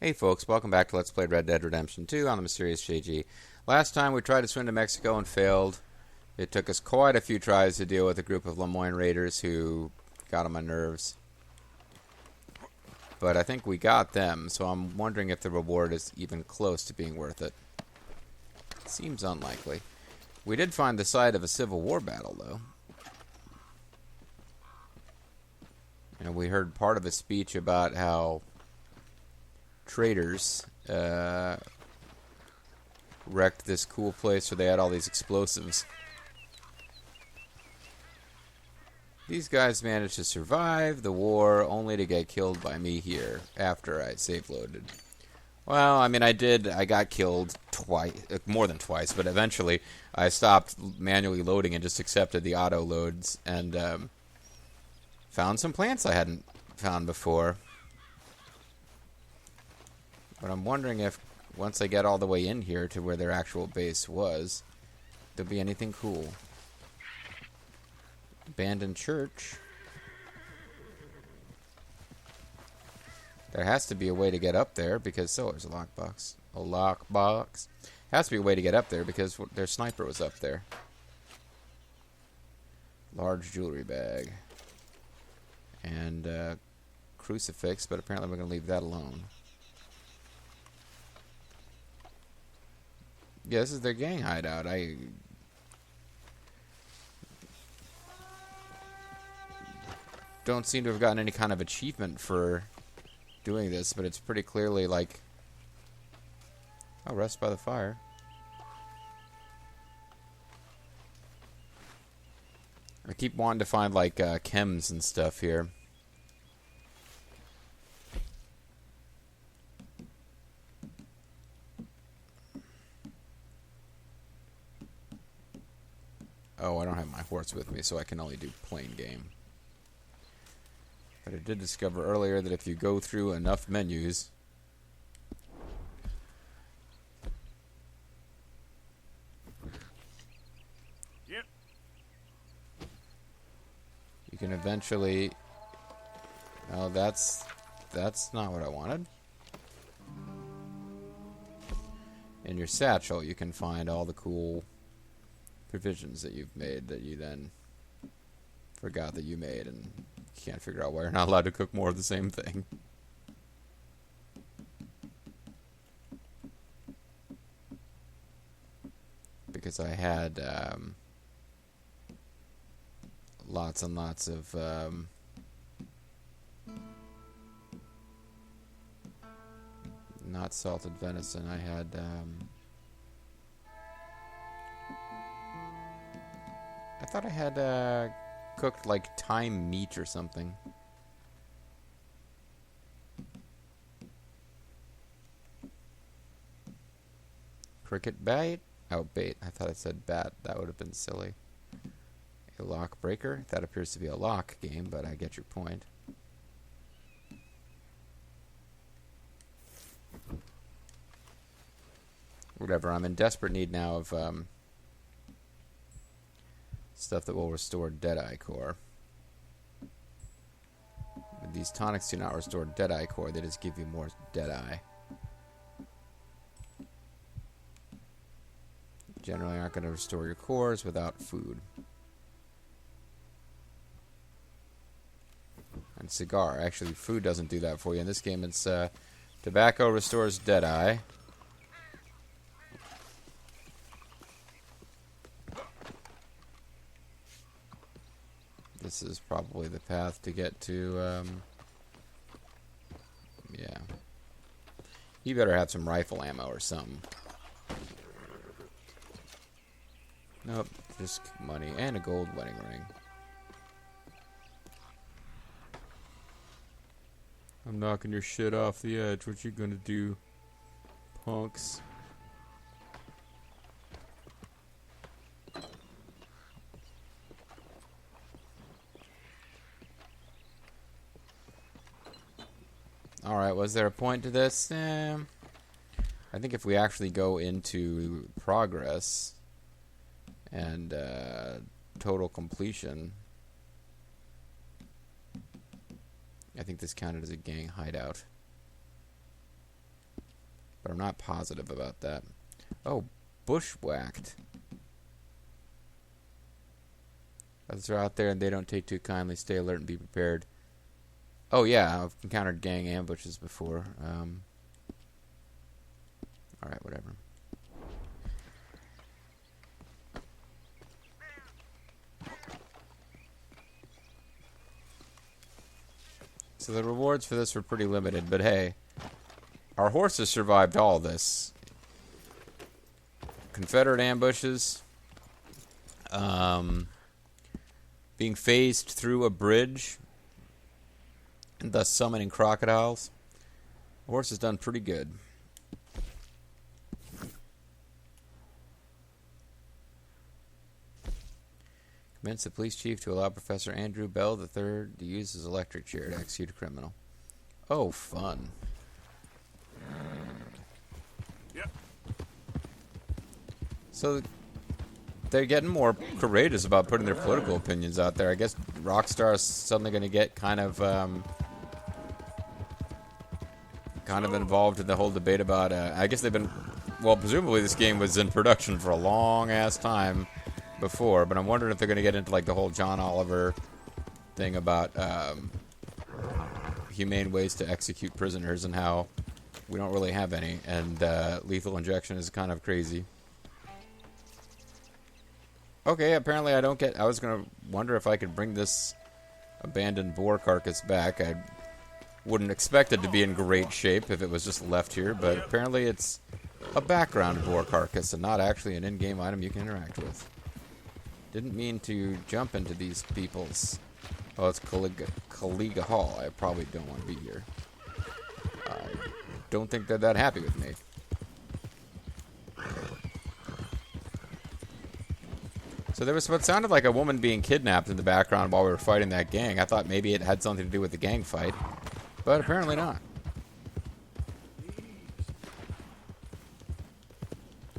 Hey folks, welcome back to Let's Play Red Dead Redemption 2 on the Mysterious JG. Last time we tried to swim to Mexico and failed. It took us quite a few tries to deal with a group of Lemoyne Raiders who got on my nerves. But I think we got them, so I'm wondering if the reward is even close to being worth it. Seems unlikely. We did find the site of a Civil War battle, though. And we heard part of a speech about how traders wrecked this cool place where they had all these explosives. These guys managed to survive the war only to get killed by me here after I save loaded. Well, I mean, I got killed twice, more than twice, but eventually I stopped manually loading and just accepted the auto loads and found some plants I hadn't found before. But I'm wondering if, once I get all the way in here to where their actual base was, there'll be anything cool. Abandoned church. There has to be a way to get up there, because... Oh, there's a lockbox. A lockbox. Has to be a way to get up there, because their sniper was up there. Large jewelry bag. And crucifix, but apparently we're going to leave that alone. Yeah, this is their gang hideout. I don't seem to have gotten any kind of achievement for doing this, but it's pretty clearly like... Oh, rest by the fire. I keep wanting to find like chems and stuff here. Oh, I don't have my horse with me, so I can only do plain game. But I did discover earlier that if you go through enough menus, yep, you can eventually... Oh, that's not what I wanted. In your satchel, you can find all the cool provisions that you've made that you then forgot that you made, and you can't figure out why you're not allowed to cook more of the same thing. Because I had lots and lots of not salted venison. I had I thought I had cooked like thyme meat or something. Cricket bait? Oh, bait. I thought I said bat. That would have been silly. A lock breaker? That appears to be a lock game, but I get your point. Whatever. I'm in desperate need now of stuff that will restore Deadeye Core. These tonics do not restore Deadeye Core, they just give you more Deadeye. Generally aren't going to restore your cores without food. And cigar. Actually, food doesn't do that for you. In this game, it's tobacco restores Deadeye. This is probably the path to get to, yeah. You better have some rifle ammo or something. Nope, just money and a gold wedding ring. I'm knocking your shit off the edge. What you gonna do, punks? Alright, was there a point to this? I think if we actually go into progress and total completion, I think this counted as a gang hideout. but I'm not positive about that. Oh, bushwhacked. Others are out there and they don't take too kindly. Stay alert and be prepared. Oh yeah, I've encountered gang ambushes before. Alright, whatever. So the rewards for this were pretty limited, but hey, our horses survived all this. Confederate ambushes, being phased through a bridge, and thus summoning crocodiles. The horse has done pretty good. Convince the police chief to allow Professor Andrew Bell III to use his electric chair to execute a criminal. Oh, fun. Yep. So they're getting more courageous about putting their political opinions out there. I guess Rockstar is suddenly going to get kind of involved in the whole debate about. I guess they've been. Well, presumably this game was in production for a long ass time before, but I'm wondering if they're going to get into like the whole John Oliver thing about humane ways to execute prisoners and how we don't really have any, and lethal injection is kind of crazy. Okay, apparently I don't get... I was going to wonder if I could bring this abandoned boar carcass back. I wouldn't expect it to be in great shape if it was just left here, but apparently it's a background boar carcass and not actually an in-game item you can interact with. Didn't mean to jump into these people's... Oh, it's Caliga Hall. I probably don't want to be here. I don't think they're that happy with me. So there was what sounded like a woman being kidnapped in the background while we were fighting that gang. I thought maybe it had something to do with the gang fight, but apparently not.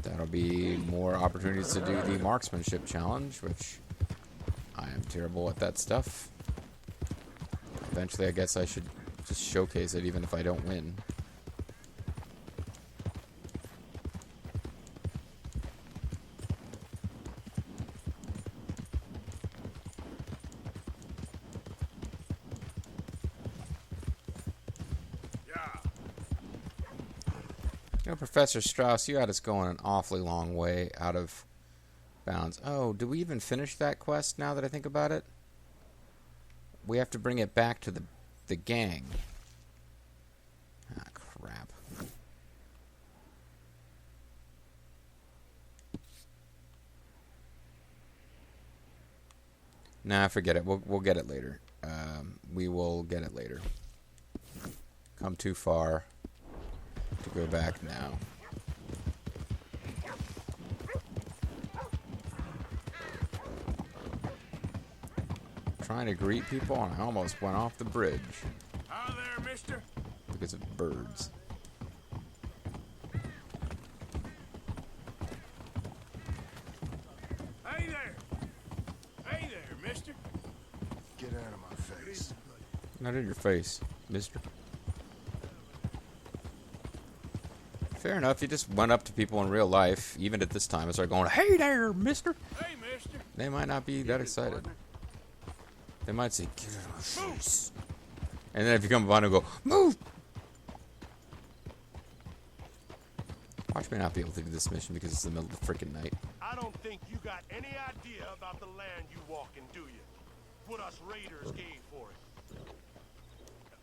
That'll be more opportunities to do the marksmanship challenge, which I am terrible at that stuff. Eventually, I guess I should just showcase it even if I don't win. You know, Professor Strauss, you had us going an awfully long way out of bounds. Oh, do we even finish that quest now that I think about it? We have to bring it back to the gang. Ah, crap. Nah, forget it. We'll get it later. We will get it later. Come too far to go back now. Trying to greet people and I almost went off the bridge. Hi there, mister. Because of birds. Hey there. Hey there, mister. Get out of my face. Not in your face, mister. Fair enough, you just went up to people in real life, even at this time, and started going, "Hey there, mister!" Hey, mister. They might not be that excited. They might say, "Get out of my face." And then if you come up and go, "Move!" Watch me not be able to do this mission because it's the middle of the freaking night. I don't think you got any idea about the land you walk in, do you? What us raiders gave for it.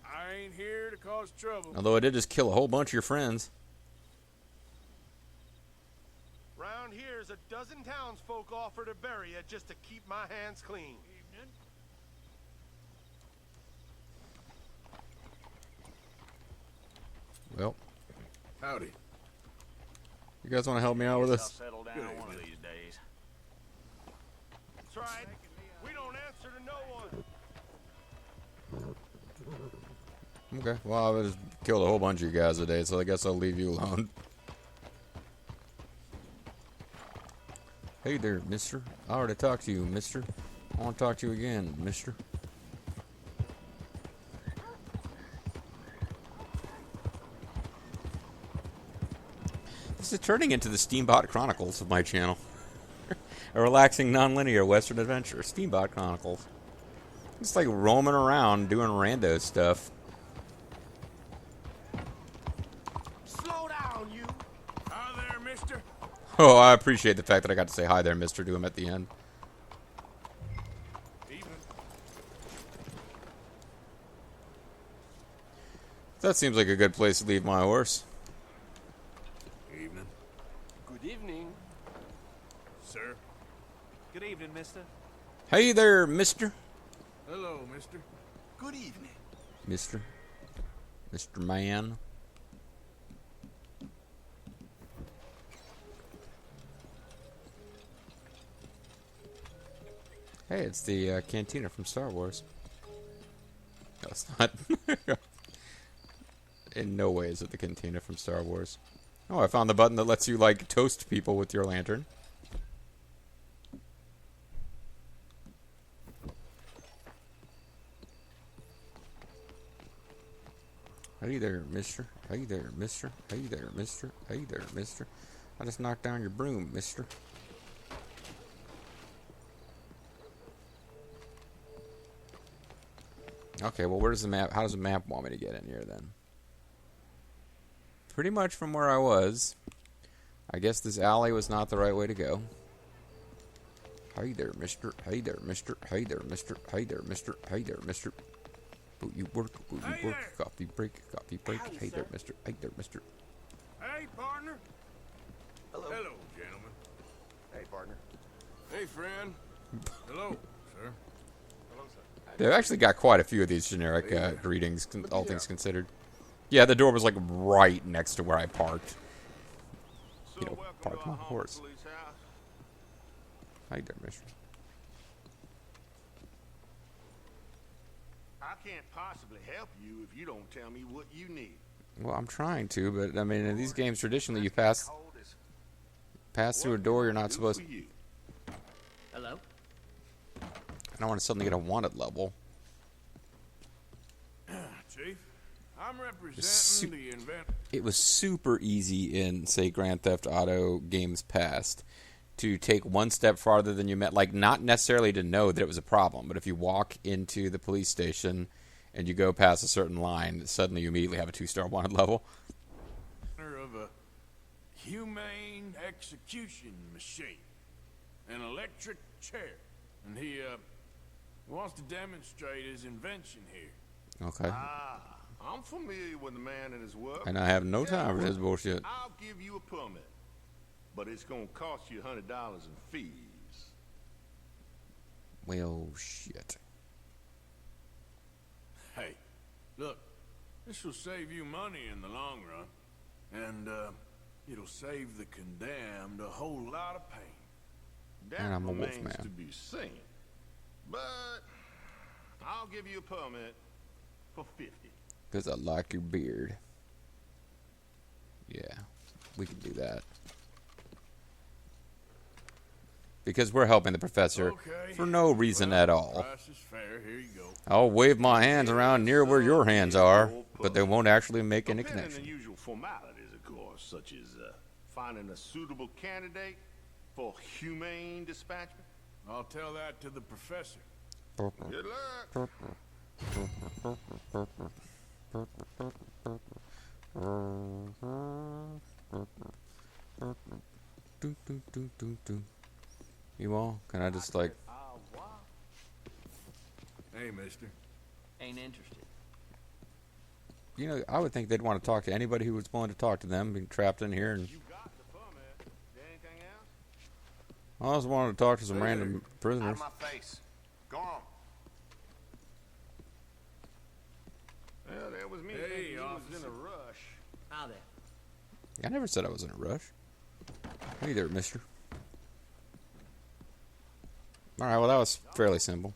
I ain't here to cause trouble. Although I did just kill a whole bunch of your friends. Round here's a dozen townsfolk offer to bury you just to keep my hands clean. Evening. Well, Howdy. you guys want to help me out with I'll this? settle down one of these days. That's right. We don't answer to no one. Okay, well, I just killed a whole bunch of you guys today, so I guess I'll leave you alone. Hey there, mister. I already talked to you, mister. I want to talk to you again, mister. This is turning into the Steambot Chronicles of my channel. A relaxing, non-linear Western adventure. Steambot Chronicles. It's like roaming around doing rando stuff. Slow down, you. Hi there, mister. Oh, I appreciate the fact that I got to say hi there, mister, to him at the end. Evening. That seems like a good place to leave my horse. Evening. Good evening. Sir. Good evening, mister. Hey there, mister. Hello, mister. Good evening. Mister. Mr. Man. Hey, it's the cantina from Star Wars. No, it's not. In no way is it the cantina from Star Wars. Oh, I found the button that lets you, like, toast people with your lantern. Hey there, mister. Hey there, mister. Hey there, mister. Hey there, mister. I just knocked down your broom, mister. Okay, well, where does the map... How does the map want me to get in here, then? Pretty much from where I was. I guess this alley was not the right way to go. Hey there, mister. Hey there, mister. Hey there, mister. Hey there, mister. Hey there, mister. Boot you work, boot you Hey work. there. Coffee break, coffee break. Hey there, mister. Hey there, mister. Hey, partner. Hello. Hello, gentlemen. Hey, partner. Hey, friend. Hello, sir. Hello, sir. They've actually got quite a few of these generic greetings, all things considered. Yeah, the door was like right next to where I parked. You know, welcome parked to my our horse. police house. Hey there, mister. I can't possibly help you if you don't tell me what you need. Well, I'm trying to, but I mean, in these games, traditionally, you pass through a door you're not supposed to. Hello? I don't want to suddenly get a wanted level. Chief, I'm Su- representing the invent. It was super easy in, say, Grand Theft Auto games past to take one step farther than you meant. Like, not necessarily to know that it was a problem, but if you walk into the police station and you go past a certain line, suddenly you immediately have a 2-star wanted level. Of a humane execution machine, an electric chair, and he wants to demonstrate his invention here. Okay. I'm familiar with the man and his work. And I have no time for this bullshit. I'll give you a permit, but it's gonna cost you $100 in fees. Well, shit. Hey, look, this will save you money in the long run, and it'll save the condemned a whole lot of pain. That And I'm a wolf remains man. to be seen. But I'll give you a permit for 50. Because I like your beard. Yeah, we can do that. Because we're helping the professor Okay. for no reason at all. Price is fair. Here you go. I'll wave my hands around near where your hands are, but they won't actually make any Depending on connection. the usual formalities, of course, such as finding a suitable candidate for humane dispatchment. I'll tell that to the professor. Good luck. Do, do, do, do, do. You all? Can I just like... Hey, mister. Ain't interested. You know, I would think they'd want to talk to anybody who was willing to talk to them, being trapped in here. And You got the permit. Anything else? I just wanted to talk to some random prisoners. Out of my face. Go on. Well, that was me. Hey, He was in officer. a rush. Hi there. I never said I was in a rush. Hey there, mister. Alright, well that was fairly simple.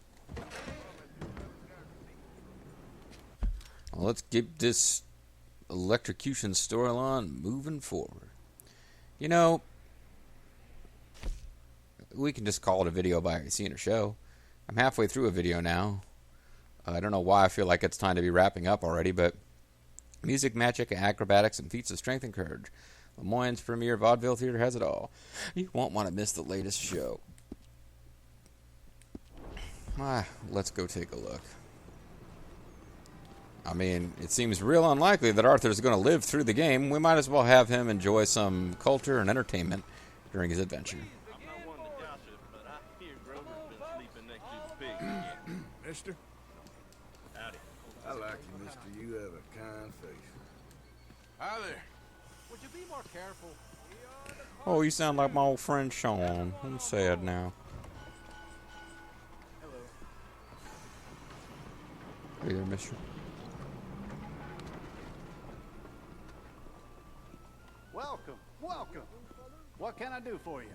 Well, let's get this electrocution storyline moving forward. You know, we can just call it a video by seeing a show. I'm halfway through a video now. I don't know why I feel like it's time to be wrapping up already, but music, magic, acrobatics, and feats of strength and courage. Lemoyne's premier vaudeville theater has it all. You won't want to miss the latest show. Let's go take a look. I mean, it seems real unlikely that Arthur's going to live through the game. We might as well have him enjoy some culture and entertainment during his adventure. I'm not one to gossip, but I hear Grover's been sleeping next to the pig again. Mister? Howdy. I like you, mister. You have a kind face. Hi there. Would you be more careful? Oh, you sound like my old friend Sean. I'm sad now. Hey there, mister. Welcome, welcome. What can I do for you?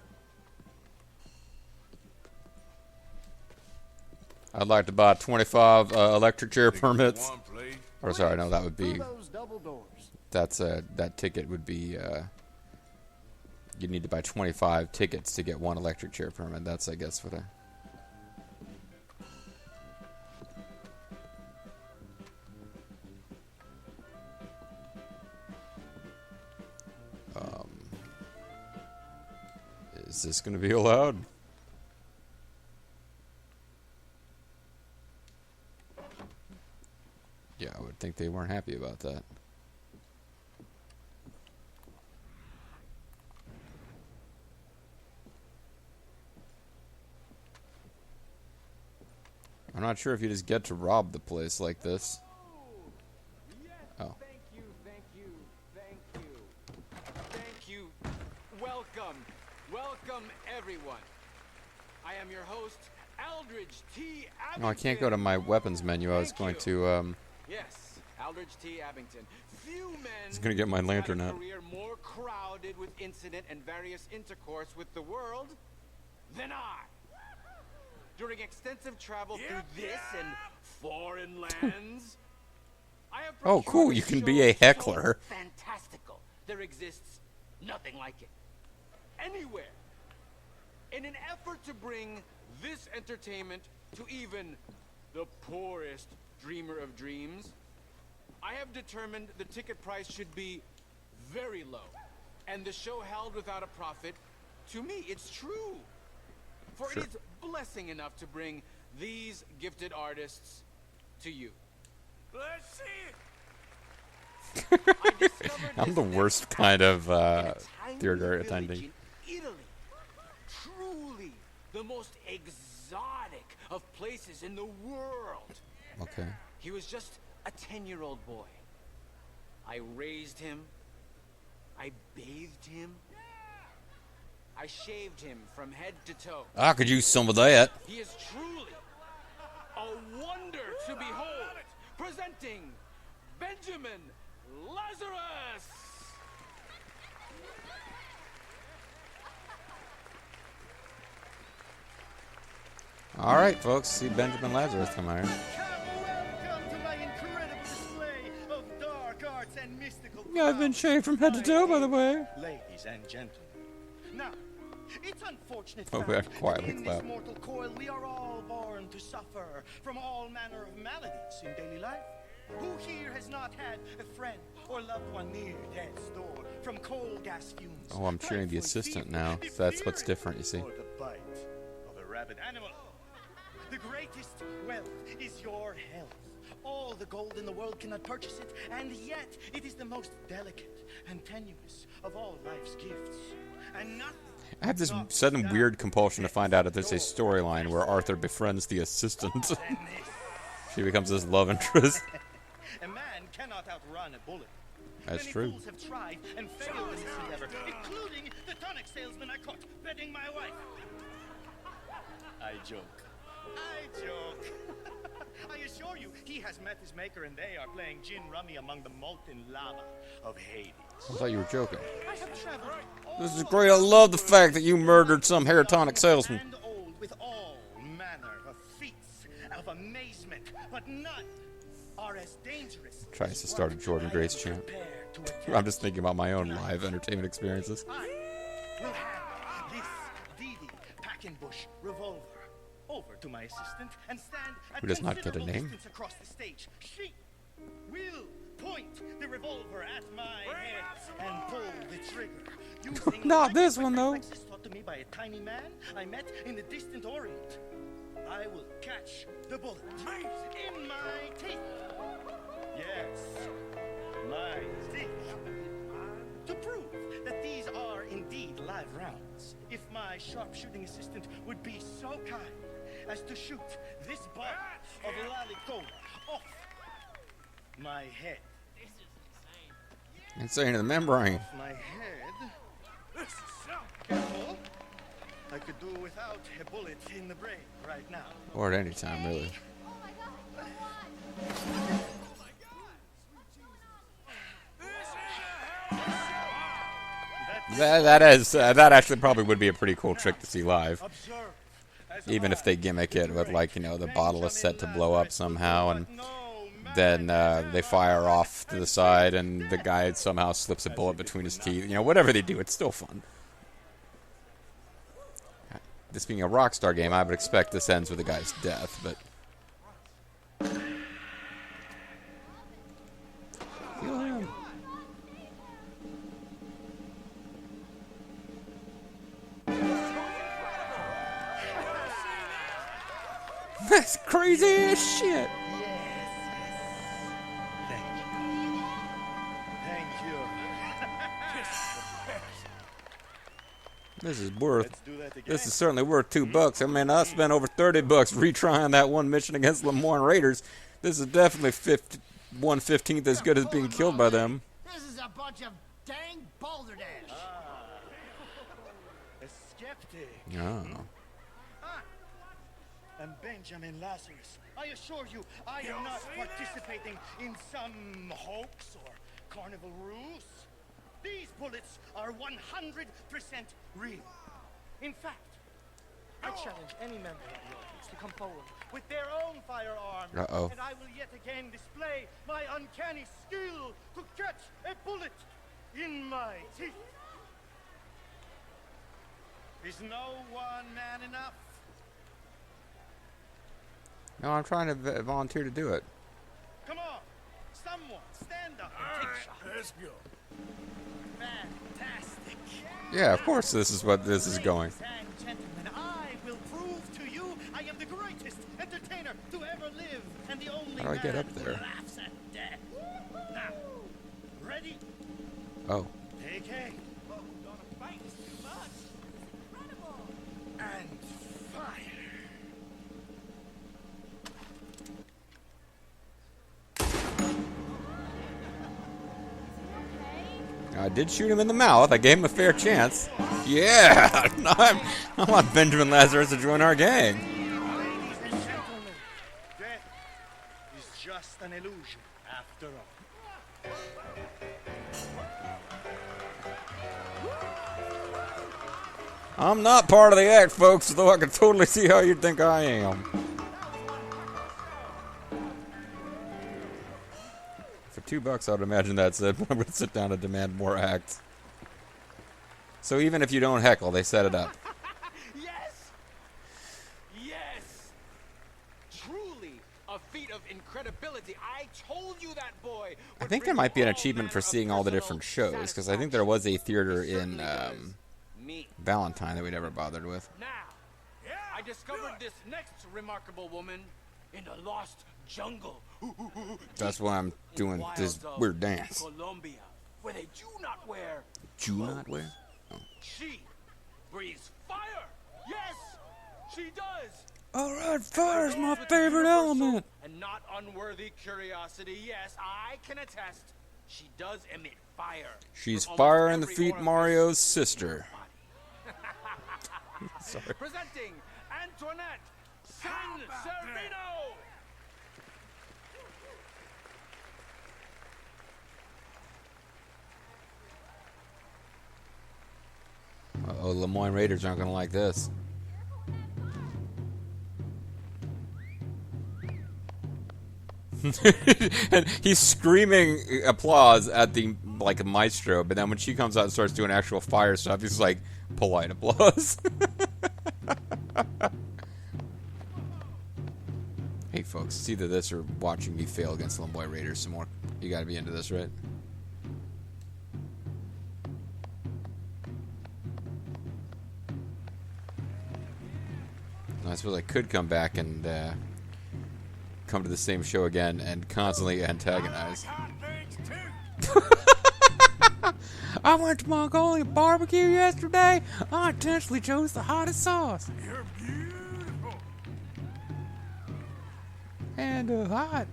I'd like to buy 25 electric chair permits. One, please. Or sorry, no, that would be... Through those double doors. That's that ticket would be... you need to buy 25 tickets to get one electric chair permit. That's, I guess, what I... Is this going to be allowed? Yeah, I would think they weren't happy about that. I'm not sure if you just get to rob the place like this. Oh. Thank you, thank you, thank you. Thank you. Welcome. Welcome, everyone. I am your host, Aldridge T. Abington. No, I can't go to my weapons menu. I was going to, Yes, Aldridge T. Abington. Few men I was going to get my have lantern had a out. career more crowded with incident and various intercourse with the world than I. During extensive travel through this and foreign lands, I have Oh, cool, procured you can be a show heckler. so fantastical. There exists nothing like it. Anywhere. In an effort to bring this entertainment to even the poorest dreamer of dreams, I have determined the ticket price should be very low, and the show held without a profit. To me, it's true. For Sure. it is blessing enough to bring these gifted artists to you. Let's see it. I discovered I'm this the next worst act kind of in a tiny theater village attending. in Italy. Truly the most exotic of places in the world. Okay. He was just a 10-year-old boy. I raised him. I bathed him. I shaved him from head to toe. I could use some of that. He is truly a wonder to behold. Presenting Benjamin Lazarus. All right, folks. See Benjamin Lazarus come here. Welcome to my incredible display of dark arts and mystical Yeah, I've been shaved from head to toe, by the way. Ladies and gentlemen. Now, it's unfortunate Oh, fact we have that quietly in clap. this mortal coil we are all born to suffer from all manner of maladies in daily life. Who here has not had a friend or loved one near death's door from coal gas fumes? Oh, I'm cheering the typhoid assistant fever, now. That's what's diphtheria, different, you see. Or the bite of a rabid animal. The greatest wealth is your health. All the gold in the world cannot purchase it, and yet it is the most delicate and tenuous of all life's gifts. And nothing. I have this knocks sudden down weird compulsion to find out if death's there's a door storyline where Arthur befriends the assistant. than this. She becomes his love interest. A man cannot outrun a bullet. That's Many true. fools have tried and failed in this endeavor, including the tonic salesman I caught bedding my wife. I joke. I joke. I assure you, he has met his maker and they are playing gin rummy among the molten lava of Hades. I thought you were joking. I have traveled This is all great. I love the fact that you murdered some hair tonic salesman. and old with all manner of feats of amazement, but none are as dangerous. Tries as to start a what Jordan I Grace am chant. prepared to attempt. I'm just thinking about my own live entertainment experiences. I will hand this DD Packenbush revolver over to my assistant and stand at Who does not get a considerable name. distance across the stage. She will point the revolver at my head and pull the trigger. trigger. Using Not this lightning one, though. reflexes taught to me by a tiny man I met in the distant Orient. I will catch the bullet in my teeth. Yes, my teeth. To prove that these are indeed live rounds, if my sharpshooting assistant would be so kind as to shoot this bar of Lalicola off my head. Insane to the membrane. My head. Careful. I could do without a bullet in the brain right now. Or at any time, really. That actually probably would be a pretty cool trick to see live. Even if they gimmick it with, like, you know, the bottle is set to blow up somehow, and then they fire off to the side, and the guy somehow slips a bullet between his teeth. You know, whatever they do, it's still fun. This being a Rockstar game, I would expect this ends with the guy's death, but... Feel him. That's crazy as shit! This is worth. This is certainly worth $2. I mean, I spent over $30 retrying that one mission against Lemoyne Raiders. This is definitely 1/15th as good as being killed by them. This is a bunch of dang balderdash. A skeptic. Oh. I'm Benjamin Lazarus. I assure you, I am not participating in some hoax or carnival ruse. These bullets are 100% real. In fact, I challenge any member of the audience to come forward with their own firearm, and I will yet again display my uncanny skill to catch a bullet in my teeth. Is no one man enough? No, I'm trying to volunteer to do it. Come on, someone stand up and take shots. Let's go. Fantastic. Yeah, of course this is what this is going. Ladies and gentlemen, I will prove to you I am the greatest entertainer to ever live, and the only How do I get man up there? who laughs at death. Now, ready? Oh. Take aim. And fire. I did shoot him in the mouth. I gave him a fair chance. Yeah! I want Benjamin Lazarus to join our gang. Ladies and gentlemen, death is just an illusion after all. I'm not part of the act, folks, though I can totally see how you think I am. For $2, I would imagine that's it, but I'm going to sit down and demand more acts. So even if you don't heckle, they set it up. Yes! Yes! Truly a feat of incredibility. I told you that boy. I think there might be an achievement for seeing all the different shows, because I think there was a theater in Valentine that we never bothered with. Now, I discovered this next remarkable woman in a lost jungle. That's why I'm doing this weird dance. Colombia, where they do not wear. Do not wear? Oh. She breathes fire. Yes, she does. All right, fire's my favorite element. And not unworthy curiosity. Yes, I can attest. She does emit fire. She's fire in the feet, Mario's sister. Sorry. Presenting Antoinette San Sereno. Uh-oh, Lemoyne Raiders aren't gonna like this. And he's screaming applause at the maestro, but then when she comes out and starts doing actual fire stuff, he's like polite applause. Hey folks, it's either this or watching me fail against the Lemoyne Raiders some more. You gotta be into this, right? I suppose I could come back and come to the same show again and constantly antagonize. I went to Mongolian barbecue yesterday. I intentionally chose the hottest sauce. You're beautiful. And hot.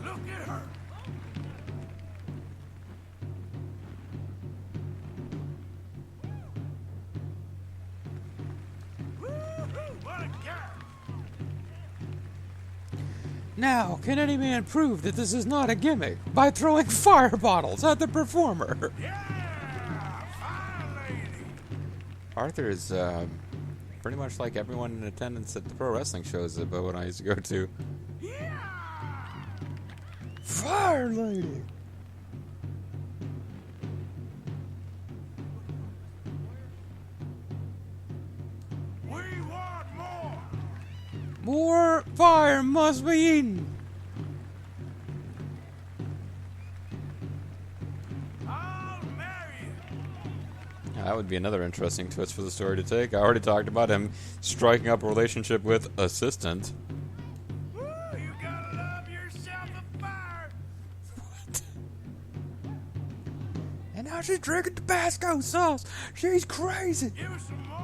Look at her. Woo-hoo, what a girl. Now, can any man prove that this is not a gimmick by throwing fire bottles at the performer? Yeah, fine lady. Arthur is pretty much like everyone in attendance at the pro wrestling shows that Bo and I used to go to. Yeah. Fire lady! We want more. More fire must be eaten! I'll marry you. Now, that would be another interesting twist for the story to take. I already talked about him striking up a relationship with assistant. Woo, you gotta love yourself a fire. And now she's drinking Tabasco sauce. She's crazy. Give us some more.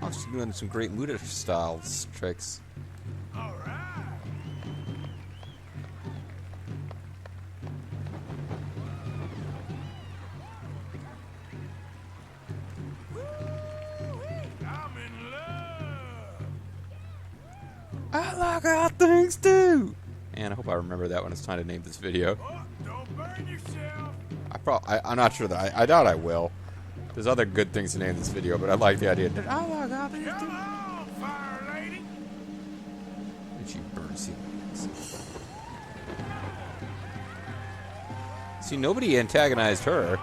Oh, she's doing some great Luda style tricks. All right. Woo-wee, I'm in love. I like hot things too. And I hope I remember that when it's time to name this video. Oh, don't burn yourself. I'm not sure that I doubt I will. There's other good things to name this video, but I like the idea that I like hot things Come too. on, fire lady. And she burns you. See, nobody antagonized her.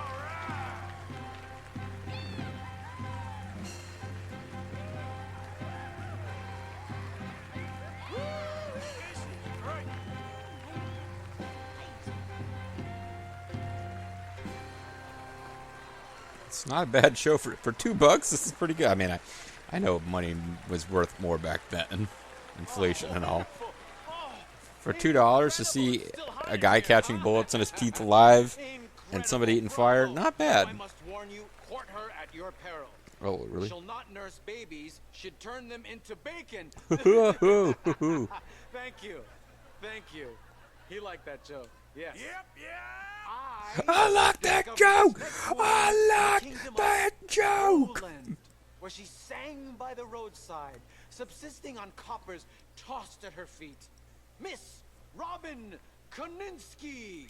This is great. It's not a bad show for $2. This is pretty good. I mean, I know money was worth more back then, inflation and all. For $2 to see a guy catching bullets in his teeth alive and somebody eating fire, not bad. I must warn you, court her at your peril. Oh, really? She'll not nurse babies, she'd turn them into bacon. Thank you. Thank you. He liked that joke. Yes. Yep, yeah. I like that joke. I like that joke. Poland, where she sang by the roadside, subsisting on coppers tossed at her feet. Miss Robin Koninsky.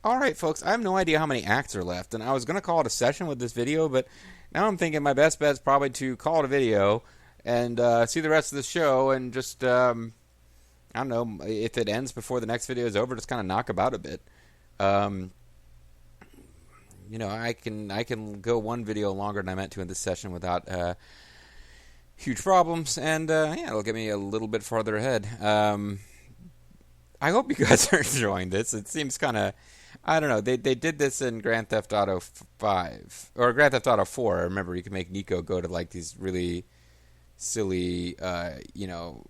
All right, folks, I have no idea how many acts are left, and I was going to call it a session with this video, but now I'm thinking my best bet is probably to call it a video and see the rest of the show and just, I don't know, if it ends before the next video is over, just kind of knock about a bit. You know, I can go one video longer than I meant to in this session without huge problems, and yeah, it'll get me a little bit farther ahead. I hope you guys are enjoying this. It seems kind of, I don't know. They did this in Grand Theft Auto 5 or Grand Theft Auto 4. I remember you could make Nico go to like these really silly, you know,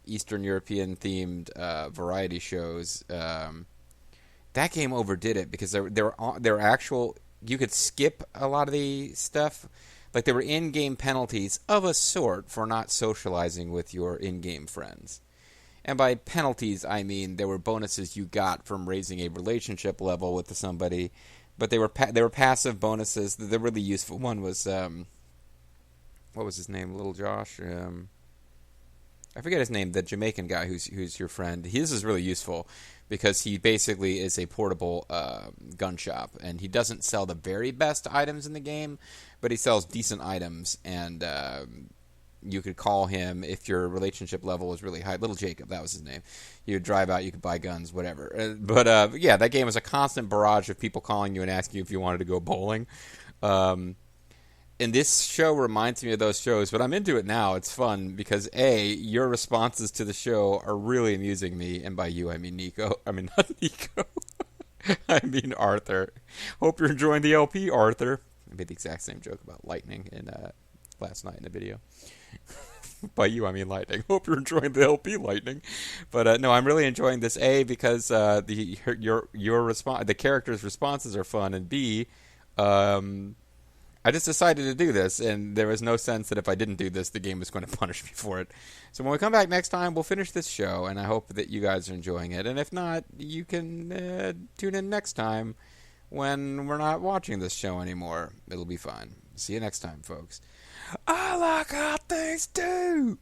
Eastern European themed variety shows. That game overdid it because there were actual, you could skip a lot of the stuff. Like there were in-game penalties of a sort for not socializing with your in-game friends. And by penalties, I mean there were bonuses you got from raising a relationship level with somebody, but they were passive bonuses. The really useful one was what was his name? Little Josh. I forget his name. The Jamaican guy who's your friend. His is really useful because he basically is a portable gun shop, and he doesn't sell the very best items in the game, but he sells decent items, and you could call him if your relationship level was really high. Little Jacob, that was his name. You would drive out, you could buy guns, whatever. But yeah, that game was a constant barrage of people calling you and asking you if you wanted to go bowling. And this show reminds me of those shows, but I'm into it now. It's fun because A, your responses to the show are really amusing me, and by you I mean Nico. I mean not Nico. I mean Arthur. Hope you're enjoying the LP, Arthur. I made the exact same joke about lightning in last night in the video. By you I mean lightning. Hope you're enjoying the LP, lightning. But no, I'm really enjoying this. A, because your response, the characters' responses are fun, and B, I just decided to do this, and there was no sense that if I didn't do this, the game was going to punish me for it. So when we come back next time, we'll finish this show, and I hope that you guys are enjoying it. And if not, you can tune in next time when we're not watching this show anymore. It'll be fun. See you next time, folks. I like hot things too!